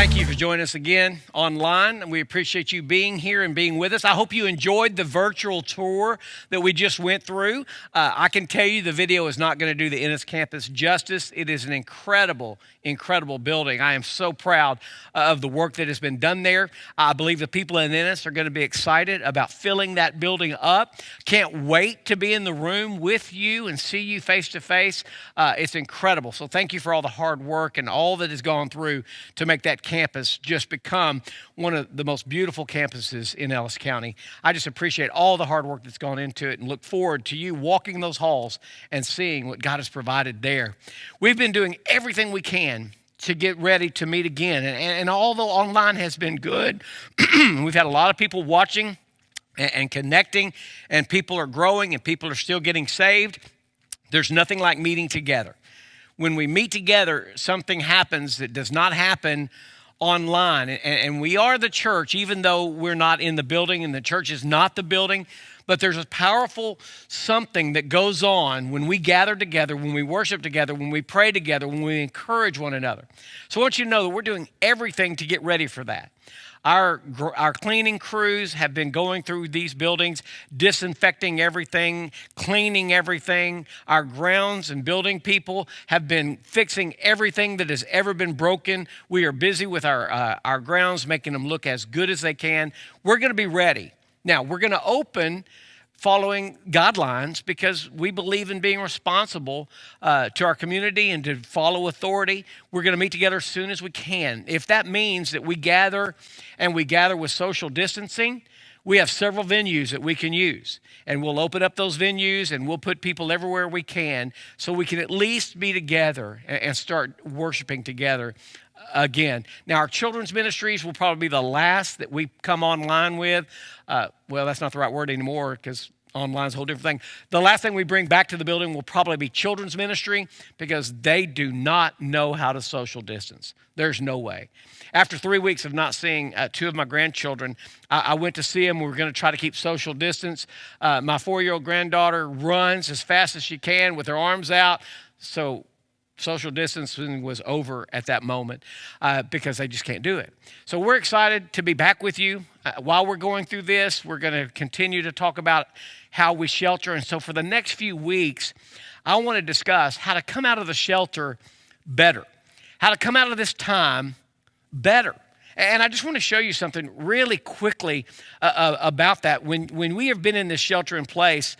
Thank you for joining us again online. We appreciate you being here and being with us. I hope you enjoyed the virtual tour that we just went through. I can tell you the video is not going to do the Ennis campus justice. It is an incredible building. I am so proud of the work that has been done there. I believe the people in Ennis are going to be excited about filling that building up. Can't wait to be in the room with you and see you face to face. It's incredible. So thank you for all the hard work and all that has gone through to make that campus just become one of the most beautiful campuses in Ellis County. I just appreciate all the hard work that's gone into it and look forward to you walking those halls and seeing what God has provided there. We've been doing everything we can to get ready to meet again. And although online has been good, we've had a lot of people watching and connecting, and people are growing and people are still getting saved. There's nothing like meeting together. When we meet together, something happens that does not happen online. And we are the church, even though we're not in the building and the church is not the building. But there's a powerful something that goes on when we gather together, when we worship together, when we pray together, when we encourage one another. So I want you to know that we're doing everything to get ready for that. Our cleaning crews have been going through these buildings, disinfecting everything, cleaning everything. Our grounds and building people have been fixing everything that has ever been broken. We are busy with our grounds, making them look as good as they can. We're going to be ready. Now, we're going to open following guidelines because we believe in being responsible to our community and to follow authority. We're going to meet together as soon as we can. If that means that we gather with social distancing, we have several venues that we can use. And we'll open up those venues and we'll put people everywhere we can so we can at least be together and start worshiping together again. Now, our children's ministries will probably be the last that we come online with. Well, that's not the right word anymore because online is a whole different thing. The last thing we bring back to the building will probably be children's ministry because they do not know how to social distance. There's no way. After 3 weeks of not seeing two of my grandchildren, I went to see them. We were going to try to keep social distance. My 4-year-old granddaughter runs as fast as she can with her arms out. So social distancing was over at that moment because they just can't do it. So we're excited to be back with you. While we're going through this, we're going to continue to talk about how we shelter. And so for the next few weeks, I want to discuss how to come out of the shelter better, how to come out of this time better. And I just want to show you something really quickly about that. When we have been in this shelter in place,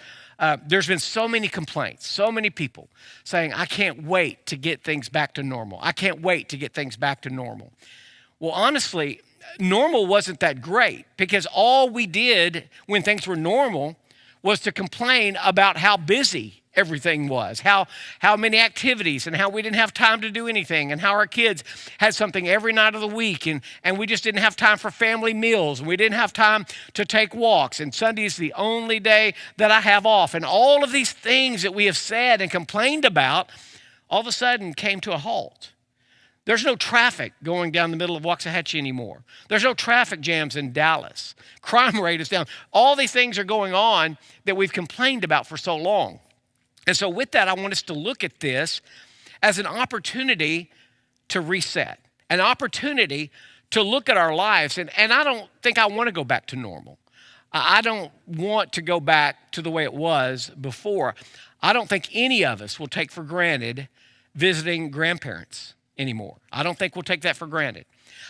there's been so many complaints, so many people saying, I can't wait to get things back to normal. I can't wait to get things back to normal. Well, honestly, normal wasn't that great because all we did when things were normal was to complain about how busy everything was, how many activities and how we didn't have time to do anything and how our kids had something every night of the week and we just didn't have time for family meals and we didn't have time to take walks and Sunday is the only day that I have off. And all of these things that we have said and complained about all of a sudden came to a halt. There's no traffic going down the middle of Waxahachie anymore. There's no traffic jams in Dallas. Crime rate is down. All these things are going on that we've complained about for so long. And so with that, I want us to look at this as an opportunity to reset, an opportunity to look at our lives. And I don't think I want to go back to normal. I don't want to go back to the way it was before. I don't think any of us will take for granted visiting grandparents anymore. I don't think we'll take that for granted.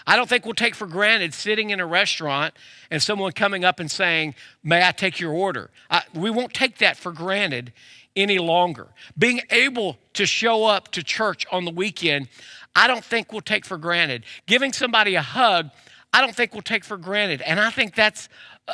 I don't think we'll take for granted sitting in a restaurant and someone coming up and saying, may I take your order? We won't take that for granted any longer. Being able to show up to church on the weekend, I don't think we'll take for granted. Giving somebody a hug, I don't think we'll take for granted. And I think that's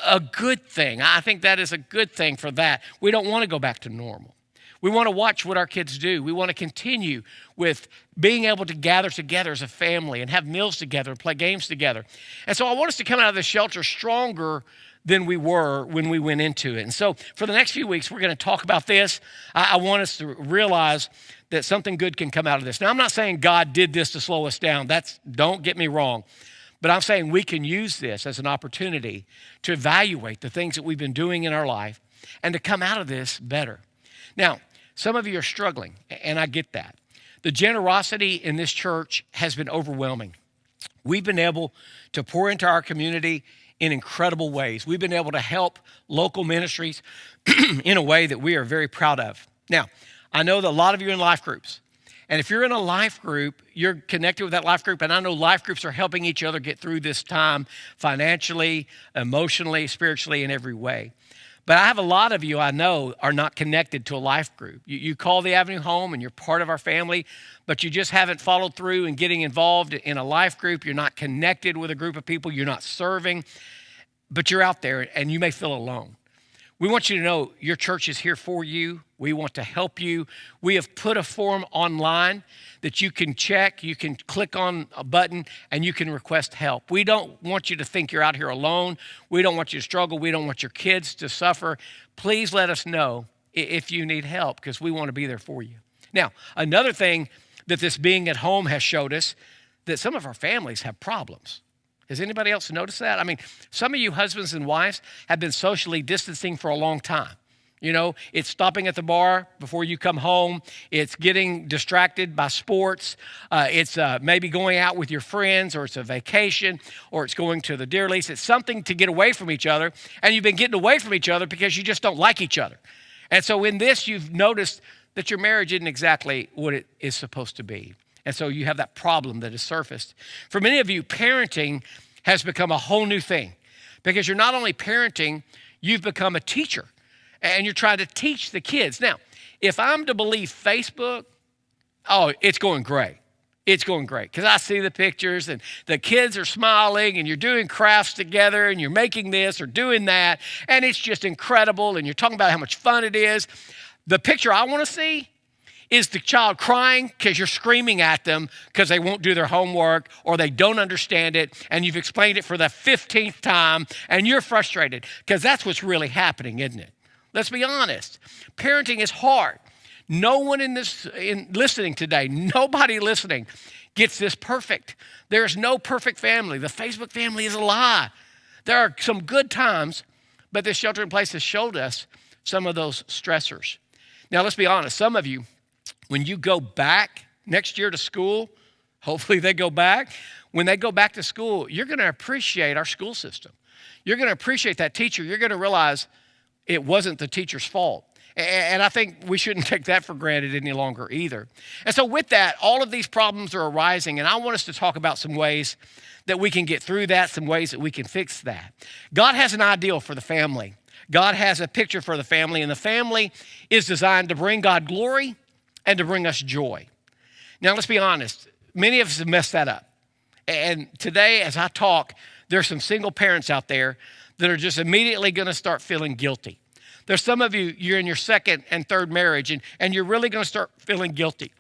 a good thing. I think that is a good thing for that. We don't want to go back to normal. We want to watch what our kids do. We want to continue with being able to gather together as a family and have meals together and play games together. And so I want us to come out of the shelter stronger than we were when we went into it. And so for the next few weeks, we're going to talk about this. I want us to realize that something good can come out of this. Now, I'm not saying God did this to slow us down. Don't get me wrong. But I'm saying we can use this as an opportunity to evaluate the things that we've been doing in our life and to come out of this better. Now, some of you are struggling, and I get that. The generosity in this church has been overwhelming. We've been able to pour into our community in incredible ways. We've been able to help local ministries in a way that we are very proud of. Now, I know that a lot of you are in life groups. And if you're in a life group, you're connected with that life group. And I know life groups are helping each other get through this time financially, emotionally, spiritually, in every way. But I have a lot of you I know are not connected to a life group. You call the Avenue home and you're part of our family, but you just haven't followed through in getting involved in a life group. You're not connected with a group of people. You're not serving, but you're out there and you may feel alone. We want you to know your church is here for you. We want to help you. We have put a form online that you can check. You can click on a button and you can request help. We don't want you to think you're out here alone. We don't want you to struggle. We don't want your kids to suffer. Please let us know if you need help because we want to be there for you. Now, another thing that this being at home has showed us that some of our families have problems. Has anybody else noticed that? I mean, some of you husbands and wives have been socially distancing for a long time. You know, it's stopping at the bar before you come home. It's getting distracted by sports. It's maybe going out with your friends, or it's a vacation, or it's going to the deer lease. It's something to get away from each other. And you've been getting away from each other because you just don't like each other. And so in this, you've noticed that your marriage isn't exactly what it is supposed to be. And so you have that problem that has surfaced. For many of you, parenting has become a whole new thing because you're not only parenting, you've become a teacher and you're trying to teach the kids. Now, if I'm to believe Facebook, it's going great. It's going great because I see the pictures and the kids are smiling and you're doing crafts together and you're making this or doing that. And it's just incredible. And you're talking about how much fun it is. The picture I want to see is the child crying because you're screaming at them because they won't do their homework or they don't understand it and you've explained it for the 15th time and you're frustrated because that's what's really happening, isn't it? Let's be honest. Parenting is hard. No one in listening today, nobody listening gets this perfect. There's no perfect family. The Facebook family is a lie. There are some good times, but this shelter in place has showed us some of those stressors. Now, let's be honest. Some of you, when you go back next year to school, hopefully they go back. When they go back to school, you're going to appreciate our school system. You're going to appreciate that teacher. You're going to realize it wasn't the teacher's fault. And I think we shouldn't take that for granted any longer either. And so with that, all of these problems are arising, and I want us to talk about some ways that we can get through that, some ways that we can fix that. God has an ideal for the family. God has a picture for the family, and the family is designed to bring God glory and to bring us joy. Now, let's be honest. Many of us have messed that up. And today, as I talk, there's some single parents out there that are just immediately going to start feeling guilty. There's some of you, you're in your second and third marriage, and you're really going to start feeling guilty.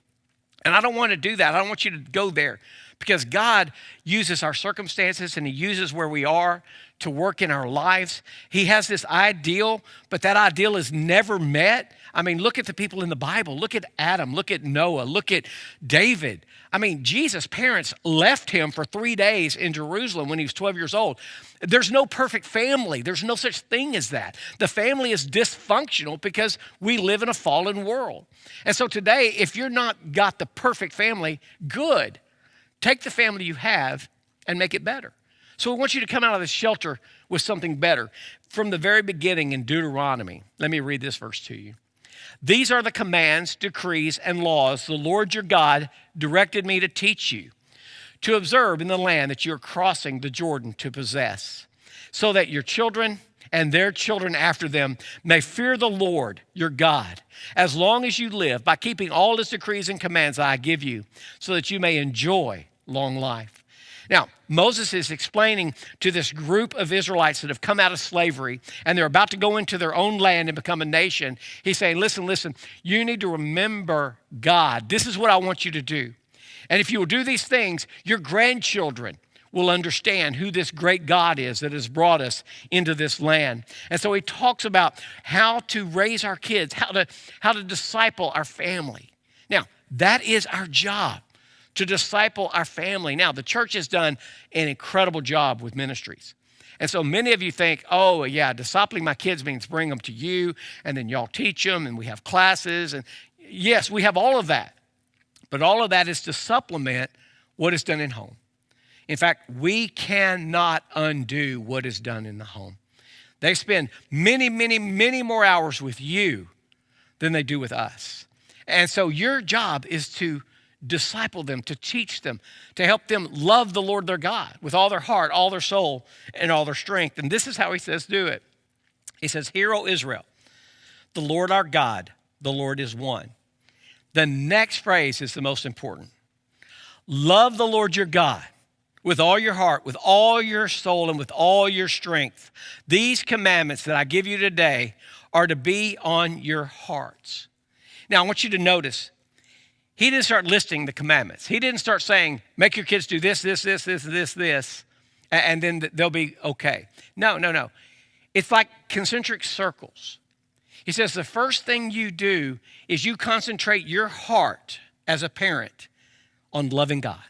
And I don't want to do that. I don't want you to go there because God uses our circumstances and he uses where we are to work in our lives. He has this ideal, but that ideal is never met. I mean, look at the people in the Bible. Look at Adam. Look at Noah. Look at David. I mean, Jesus' parents left him for 3 days in Jerusalem when he was 12 years old. There's no perfect family. There's no such thing as that. The family is dysfunctional because we live in a fallen world. And so today, if you're not got the perfect family, good. Take the family you have and make it better. So we want you to come out of this shelter with something better. From the very beginning in Deuteronomy, let me read this verse to you. These are the commands, decrees, and laws the Lord your God directed me to teach you, to observe in the land that you're crossing the Jordan to possess, so that your children and their children after them may fear the Lord your God as long as you live by keeping all his decrees and commands I give you, so that you may enjoy long life. Now, Moses is explaining to this group of Israelites that have come out of slavery and they're about to go into their own land and become a nation. He's saying, listen, you need to remember God. This is what I want you to do. And if you will do these things, your grandchildren will understand who this great God is that has brought us into this land. And so he talks about how to raise our kids, how to disciple our family. Now, that is our job, to disciple our family. Now, the church has done an incredible job with ministries. And so many of you think, oh, yeah, discipling my kids means bring them to you, and then y'all teach them, and we have classes. And yes, we have all of that. But all of that is to supplement what is done in home. In fact, we cannot undo what is done in the home. They spend many, many, many more hours with you than they do with us. And so your job is to disciple them, to teach them, to help them love the Lord their God with all their heart, all their soul, and all their strength. And this is how he says do it. He says, "Hear, O Israel, the Lord our God, the Lord is one." The next phrase is the most important. Love the Lord your God with all your heart, with all your soul, and with all your strength. These commandments that I give you today are to be on your hearts. Now, I want you to notice, he didn't start listing the commandments. He didn't start saying, make your kids do this, and then they'll be okay. No. It's like concentric circles. He says the first thing you do is you concentrate your heart as a parent on loving God.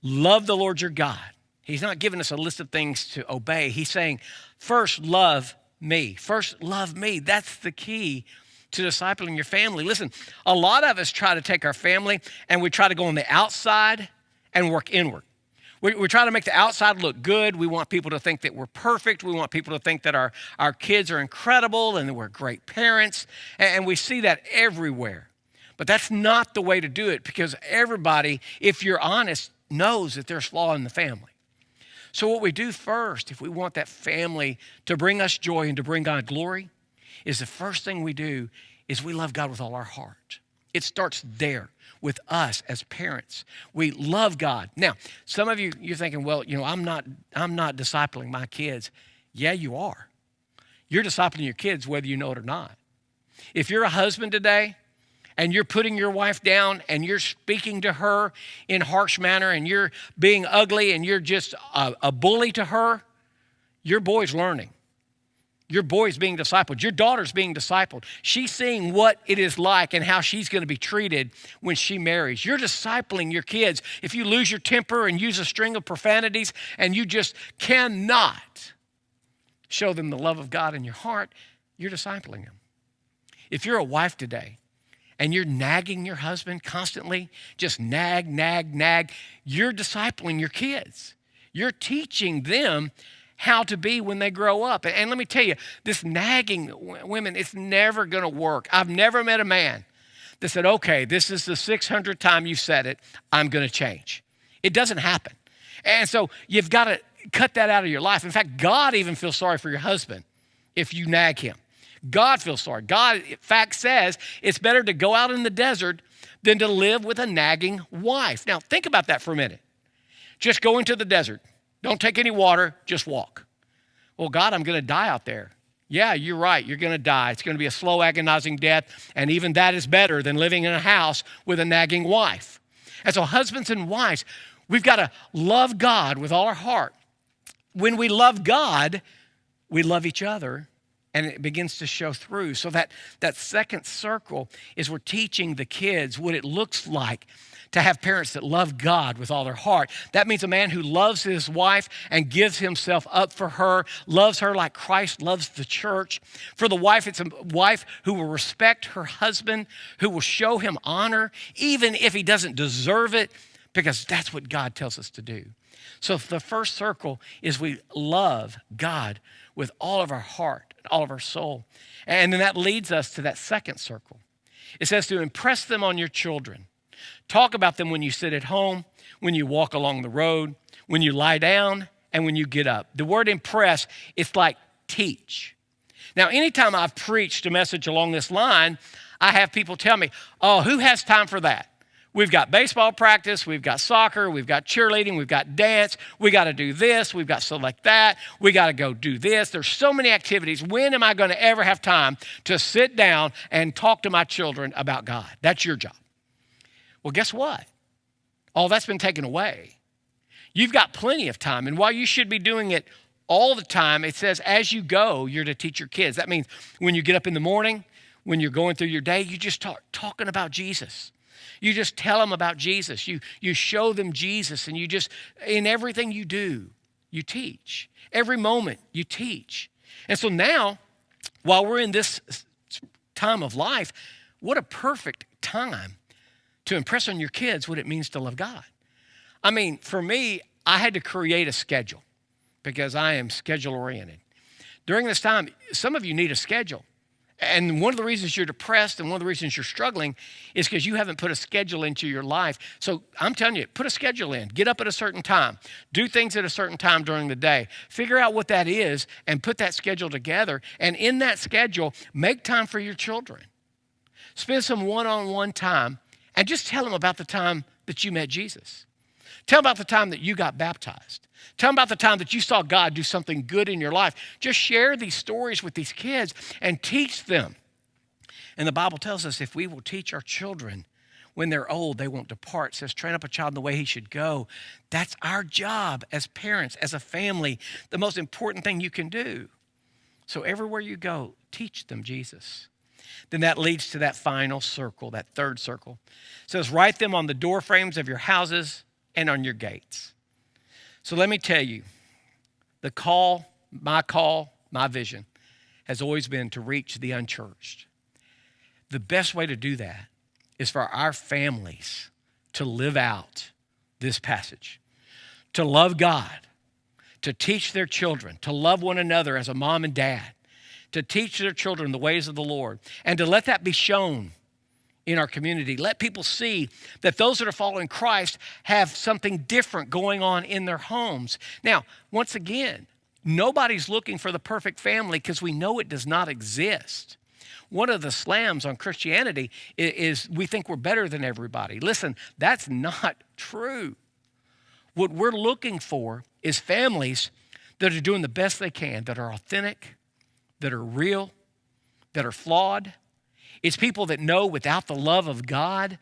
Love the Lord your God. He's not giving us a list of things to obey. He's saying, first love me. First love me. That's the key to discipling your family. Listen, a lot of us try to take our family and we try to go on the outside and work inward. We try to make the outside look good. We want people to think that we're perfect. We want people to think that our kids are incredible and that we're great parents. And we see that everywhere. But that's not the way to do it, because everybody, if you're honest, knows that there's flaw in the family. So what we do first, if we want that family to bring us joy and to bring God glory, is the first thing we do is we love God with all our heart. It starts there with us as parents. We love God. Now, some of you, you're thinking, well, I'm not discipling my kids. Yeah, you are. You're discipling your kids whether you know it or not. If you're a husband today and you're putting your wife down and you're speaking to her in harsh manner and you're being ugly and you're just a bully to her, your boy's learning. Your boy's being discipled. Your daughter's being discipled. She's seeing what it is like and how she's going to be treated when she marries. You're discipling your kids. If you lose your temper and use a string of profanities and you just cannot show them the love of God in your heart, you're discipling them. If you're a wife today and you're nagging your husband constantly, just nag, you're discipling your kids. You're teaching them how to be when they grow up. And let me tell you, this nagging women, it's never going to work. I've never met a man that said, okay, this is the 600th time you said it, I'm going to change. It doesn't happen. And so you've got to cut that out of your life. In fact, God even feels sorry for your husband if you nag him. God feels sorry. God, in fact, says it's better to go out in the desert than to live with a nagging wife. Now, think about that for a minute. Just go into the desert. Don't take any water, just walk. Well, God, I'm going to die out there. Yeah, you're right. You're going to die. It's going to be a slow, agonizing death. And even that is better than living in a house with a nagging wife. And so husbands and wives, we've got to love God with all our heart. When we love God, we love each other, and it begins to show through. So that second circle is we're teaching the kids what it looks like to have parents that love God with all their heart. That means a man who loves his wife and gives himself up for her, loves her like Christ loves the church. For the wife, it's a wife who will respect her husband, who will show him honor, even if he doesn't deserve it, because that's what God tells us to do. So the first circle is we love God with all of our heart, all of our soul. And then that leads us to that second circle. It says to impress them on your children. Talk about them when you sit at home, when you walk along the road, when you lie down, and when you get up. The word impress, it's like teach. Now, anytime I've preached a message along this line, I have people tell me, oh, who has time for that? We've got baseball practice, we've got soccer, we've got cheerleading, we've got dance, we got to do this, we've got stuff like that, we got to go do this. There's so many activities. When am I going to ever have time to sit down and talk to my children about God? That's your job. Well, guess what? All that's been taken away. You've got plenty of time. And while you should be doing it all the time, it says as you go, you're to teach your kids. That means when you get up in the morning, when you're going through your day, you just start talking about Jesus. You just tell them about Jesus. You show them Jesus, and you just, in everything you do, you teach. Every moment you teach. And so now, while we're in this time of life, what a perfect time to impress on your kids what it means to love God. I mean, for me, I had to create a schedule because I am schedule oriented. During this time, some of you need a schedule. And one of the reasons you're depressed and one of the reasons you're struggling is because you haven't put a schedule into your life. So I'm telling you, put a schedule in. Get up at a certain time. Do things at a certain time during the day. Figure out what that is and put that schedule together. And in that schedule, make time for your children. Spend some one-on-one time and just tell them about the time that you met Jesus. Tell them about the time that you got baptized. Tell them about the time that you saw God do something good in your life. Just share these stories with these kids and teach them. And the Bible tells us if we will teach our children when they're old, they won't depart. It says, train up a child in the way he should go. That's our job as parents, as a family, the most important thing you can do. So everywhere you go, teach them Jesus. Then that leads to that final circle, that third circle. It says, write them on the door frames of your houses and on your gates. So let me tell you, my vision has always been to reach the unchurched. The best way to do that is for our families to live out this passage, to love God, to teach their children, to love one another as a mom and dad, to teach their children the ways of the Lord, and to let that be shown in our community. Let people see that those that are following Christ have something different going on in their homes. Now, once again, nobody's looking for the perfect family because we know it does not exist. One of the slams on Christianity is we think we're better than everybody. Listen, that's not true. What we're looking for is families that are doing the best they can, that are authentic, that are real, that are flawed. It's people that know without the love of God,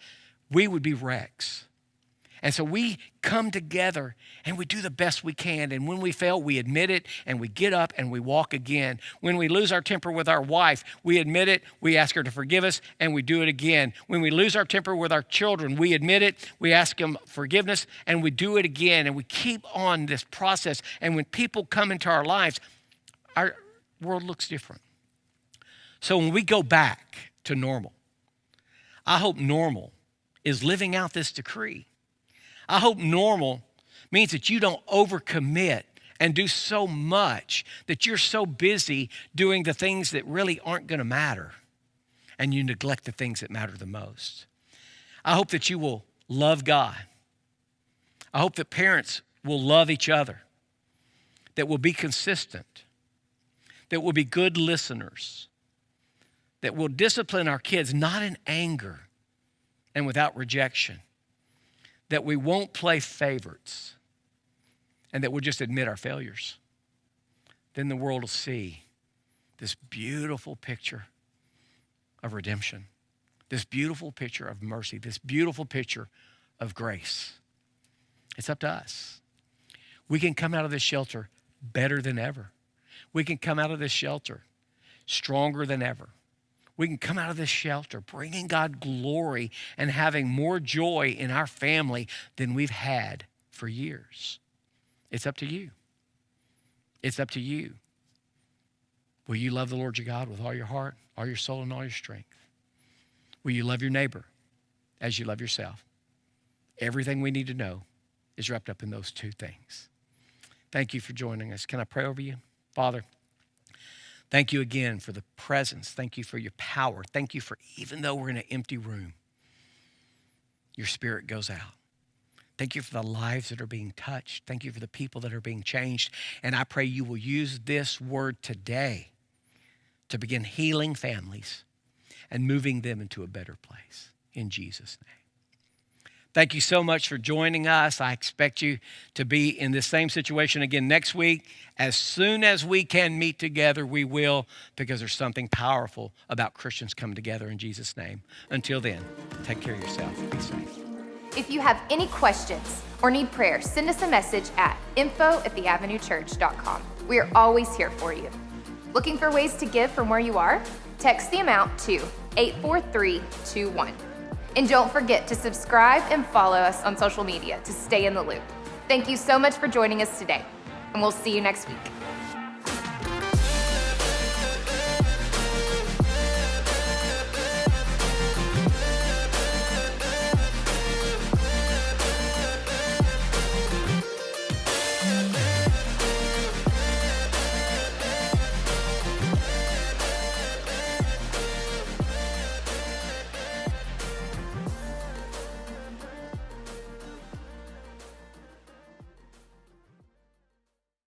we would be wrecks. And so we come together and we do the best we can. And when we fail, we admit it and we get up and we walk again. When we lose our temper with our wife, we admit it, we ask her to forgive us, and we do it again. When we lose our temper with our children, we admit it, we ask them forgiveness, and we do it again. And we keep on this process. And when people come into our lives, our world looks different. So when we go back to normal, I hope normal is living out this decree. I hope normal means that you don't overcommit and do so much that you're so busy doing the things that really aren't going to matter and you neglect the things that matter the most. I hope that you will love God. I hope that parents will love each other, that will be consistent, that will be good listeners, that will discipline our kids, not in anger and without rejection, that we won't play favorites, and that we'll just admit our failures. Then the world will see this beautiful picture of redemption, this beautiful picture of mercy, this beautiful picture of grace. It's up to us. We can come out of this shelter better than ever. We can come out of this shelter stronger than ever. We can come out of this shelter bringing God glory and having more joy in our family than we've had for years. It's up to you. It's up to you. Will you love the Lord your God with all your heart, all your soul, and all your strength? Will you love your neighbor as you love yourself? Everything we need to know is wrapped up in those two things. Thank you for joining us. Can I pray over you? Father, thank you again for the presence. Thank you for your power. Thank you for, even though we're in an empty room, your spirit goes out. Thank you for the lives that are being touched. Thank you for the people that are being changed. And I pray you will use this word today to begin healing families and moving them into a better place. In Jesus' name. Thank you so much for joining us. I expect you to be in this same situation again next week. As soon as we can meet together, we will, because there's something powerful about Christians coming together in Jesus' name. Until then, take care of yourself. Be safe. If you have any questions or need prayer, send us a message at info@theavenuechurch.com. We are always here for you. Looking for ways to give from where you are? Text the amount to 84321. And don't forget to subscribe and follow us on social media to stay in the loop. Thank you so much for joining us today, and we'll see you next week.